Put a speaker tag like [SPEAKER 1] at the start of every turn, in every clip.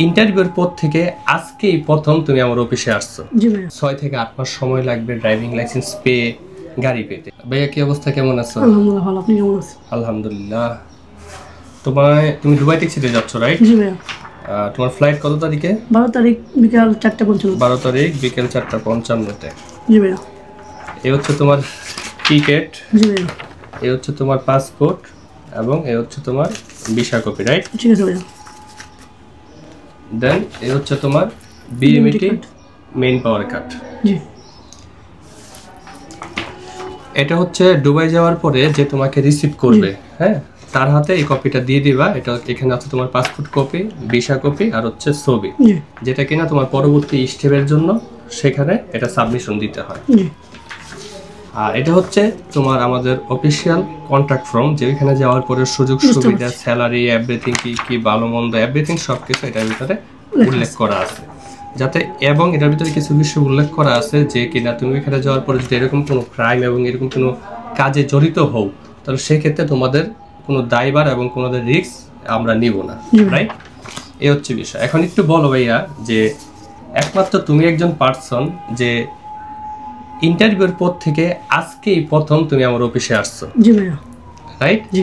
[SPEAKER 1] ইন্টারভিউর পর থেকে আজকেই প্রথম তুমি আমার অফিসে আসছো।
[SPEAKER 2] জি ভাইয়া।
[SPEAKER 1] 6 থেকে 8 মাস সময় লাগবে ড্রাইভিং লাইসেন্স পেয়ে গাড়ি পেতে। ভাইয়া কি অবস্থা, কেমন আছো?
[SPEAKER 2] আলহামদুলিল্লাহ ভালো, আপনি কেমন আছেন?
[SPEAKER 1] আলহামদুলিল্লাহ। তুমি দুবাই ট্যাক্সিতে যাচ্ছ, রাইট?
[SPEAKER 2] জি ভাইয়া।
[SPEAKER 1] তোমার ফ্লাইট কত তারিখে?
[SPEAKER 2] 12 তারিখ বিকাল 4:55।
[SPEAKER 1] 12 তারিখ বিকেল 4:55-তে।
[SPEAKER 2] জি ভাইয়া।
[SPEAKER 1] এই হচ্ছে তোমার টিকেট,
[SPEAKER 2] জি ভাইয়া।
[SPEAKER 1] এই হচ্ছে তোমার পাসপোর্ট এবং এই হচ্ছে তোমার ভিসা কপি, রাইট?
[SPEAKER 2] ঠিক আছে ভাইয়া।
[SPEAKER 1] দেন এই হচ্ছে তোমার বিএমইটি মেইন পাওয়ার কার্ড।
[SPEAKER 2] জি।
[SPEAKER 1] এটা হচ্ছে দুবাই যাওয়ার পরে যে তোমাকে রিসিভ করবে, হ্যাঁ, তার হাতে এই কপিটা দিয়ে দিবা। এটা এখানে আছে তোমার পাসপোর্ট কপি, ভিসা কপি আর হচ্ছে ছবি,
[SPEAKER 2] জি।
[SPEAKER 1] যেটা কিনা তোমার পরবর্তী স্টেপের জন্য সেখানে এটা সাবমিশন দিতে হয়।
[SPEAKER 2] জি।
[SPEAKER 1] আর এটা হচ্ছে তোমার আমাদের অফিসিয়াল কন্ট্রাক্ট ফর্ম, যেখানে যাওয়ার পরে সুযোগ সুবিধা, স্যালারি, এভরিথিং, কি কি ভালো মন্দ, এভরিথিং সবকিছু এটার ভিতরে উল্লেখ করা আছে। যাতে এবং এটার ভিতরে কিছু বিষয় উল্লেখ করা আছে যে কিনা তুমি এখানে যাওয়ার পরে যদি এরকম কোনো ক্রাইম এবং এরকম কোনো কাজে জড়িত হও, তাহলে সেক্ষেত্রে তোমাদের কোনো দায়ভার এবং কোনো রিস্ক আমরা নিব না, রাইট? এই হচ্ছে বিষয়। এখন একটু বলো ভাইয়া, যে একমাত্র তুমি একজন পার্সন যে ইন্টারভিউর পর থেকে আজকেই প্রথম তুমি আমার অফিসে আসছো।
[SPEAKER 2] জি ভাইয়া।
[SPEAKER 1] রাইট?
[SPEAKER 2] জি।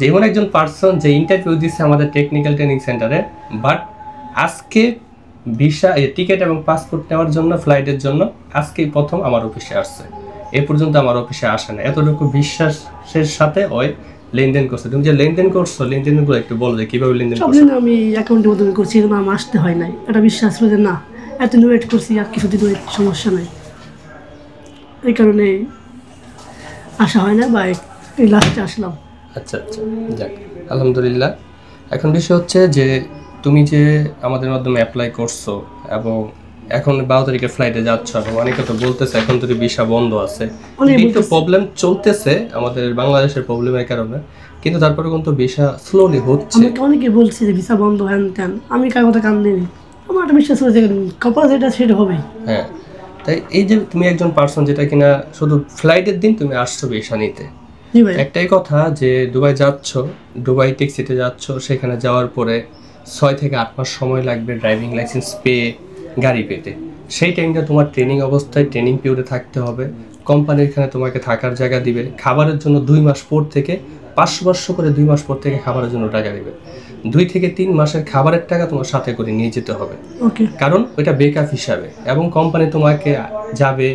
[SPEAKER 1] যেমন একজন পার্সন যে ইন্টারভিউ দিচ্ছে আমাদের টেকনিক্যাল ট্রেনিং সেন্টারে, বাট আজকে ভিসা, টিকিট এবং পাসপোর্ট নেওয়ার জন্য, ফ্লাইটের জন্য আজকেই প্রথম আমার অফিসে আসছে। এ পর্যন্ত আমার অফিসে আসে না। এতটুকু বিশ্বাসের সাথে ওই লেনদেন করছে। তুমি যে লেনদেন করছো, লেনদেনগুলো একটু বলো যে কিভাবে লেনদেন করছো।
[SPEAKER 2] আমি অ্যাকাউন্টের মাধ্যমে করছি, আমার আসতে হয় নাই। এটা বিশ্বাস ছিল যে না, এতদিন ওয়েট করছি, আর কিছুদিন ওয়েট, সমস্যা নাই, এই কারণে আসা হয় না, বা এই লাস্টে আসলাম।
[SPEAKER 1] আচ্ছা আচ্ছা, যাক আলহামদুলিল্লাহ। এখন বিষয় হচ্ছে যে তুমি যে আমাদের মাধ্যমে অ্যাপ্লাই করছো এবং এখন 12 তারিখের ফ্লাইটে যাচ্ছ, এবং অনেকে তো বলতেছে এখন তো ভিসা বন্ধ আছে, একটু প্রবলেম চলতেছে আমাদের বাংলাদেশের প্রবলেমের কারণে, কিন্তু তারপরে কিন্তু ভিসা স্লোলি হচ্ছে।
[SPEAKER 2] আমাকে অনেকে বলছে যে ভিসা বন্ধ, হ্যান ত্যান, আমি কার কথা কান দিইনি। আমার একটা বিশ্বাস হয়েছে কপাল যেটা সেটা হবে।
[SPEAKER 1] হ্যাঁ, তাই এই যে তুমি একজন পার্সন যেটা কিনা শুধু ফ্লাইটের দিন তুমি আসছো ভিসা নিতে, একটাই কথা যে দুবাই যাচ্ছ, দুবাই ট্যাক্সিতে যাচ্ছ, সেখানে যাওয়ার পরে 6 থেকে 8 মাস সময় লাগবে ড্রাইভিং লাইসেন্স পেয়ে গাড়ি পেতে। সেই টাইমটা তোমার ট্রেনিং অবস্থায় ট্রেনিং পিরিয়ডে থাকতে হবে। কোম্পানি এখানে তোমাকে থাকার জায়গা দিবে। খাবারের জন্য 2 মাস পর থেকে 500 করে 2 মাস পর থেকে খাবারের জন্য টাকা দিবে। 2 থেকে 3 মাসের খাবারের টাকা তোমার সাথে করে নিয়ে যেতে হবে, কারণ ওইটা বেকআপ হিসাবে। এবং কোম্পানি তোমাকে যাবে,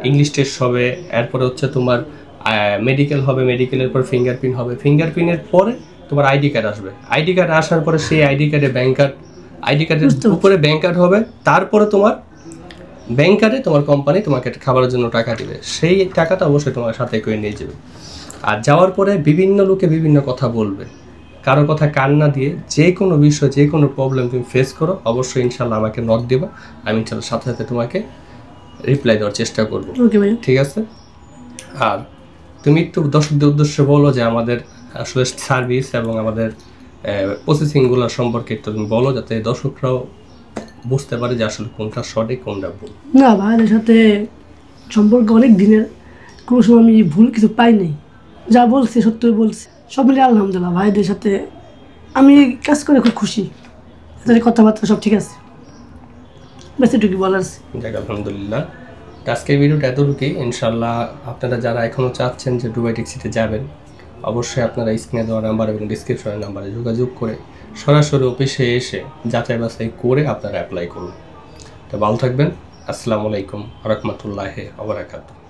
[SPEAKER 1] ইংলিশ টেস্ট হবে, এরপরে হচ্ছে তোমার মেডিকেল হবে, মেডিকেলের পর ফিঙ্গারপ্রিন্ট হবে, ফিঙ্গারপ্রিন্টের পরে তোমার আইডি কার্ড আসবে। আইডি কার্ড আসার পরে সেই আইডি কার্ডে ব্যাংক কার্ড, আইডি কার্ডের উপরে ব্যাংক কার্ড হবে, তারপরে তোমার ব্যাংক কার্ডে তোমার কোম্পানি তোমাকে খাবারের জন্য টাকা দিবে। সেই টাকাটা অবশ্যই তোমার সাথে করে নিয়ে যাবে। আর যাওয়ার পরে বিভিন্ন লোকে বিভিন্ন কথা বলবে, কারো কথা কান না দিয়ে যে কোনো বিষয়, যে কোনো প্রবলেম তুমি ফেস করো, অবশ্যই ইনশাল্লাহ আমাকে নক দেবা। আমি ইনশাল্লাহ সাথে সাথে তোমাকে রিপ্লাই দেওয়ার চেষ্টা করবো, ঠিক আছে? আর তুমি একটু দর্শকদের উদ্দেশ্যে বলো যে আমাদের আসলে সার্ভিস এবং আমাদের প্রসেসিংগুলো সম্পর্কে একটু তুমি বলো, যাতে দর্শকরাও বুঝতে পারে যে আসলে কোনটা সঠিক কোনটা ভুল।
[SPEAKER 2] না, ভাইদের সাথে সম্পর্ক অনেক দিনের, কোনো সময় আমি ভুল কিছু পাই নাই। যা বলছি সত্যই বলছি, সব মিলে আলহামদুলিল্লাহ। ভাইদের সাথে আমি কাজ করে খুব খুশি, তাদের কথাবার্তা সব ঠিক আছে, বেশ এটুকু বলার।
[SPEAKER 1] যাক আলহামদুলিল্লাহ। আজকের ভিডিওটা এতটুকুই। ইনশাল্লাহ আপনারা যারা এখনও চাচ্ছেন যে দুবাই ট্যাক্সিতে যাবেন, অবশ্যই আপনারা স্ক্রিনে দেওয়া নাম্বার এবং ডিসক্রিপশনের নাম্বারে যোগাযোগ করে সরাসরি অফিসে এসে যাচাই বাছাই করে আপনারা অ্যাপ্লাই করুন। তো ভালো থাকবেন। আসসালামু আলাইকুম ওয়া রাহমাতুল্লাহি ওয়া বারাকাতুহু।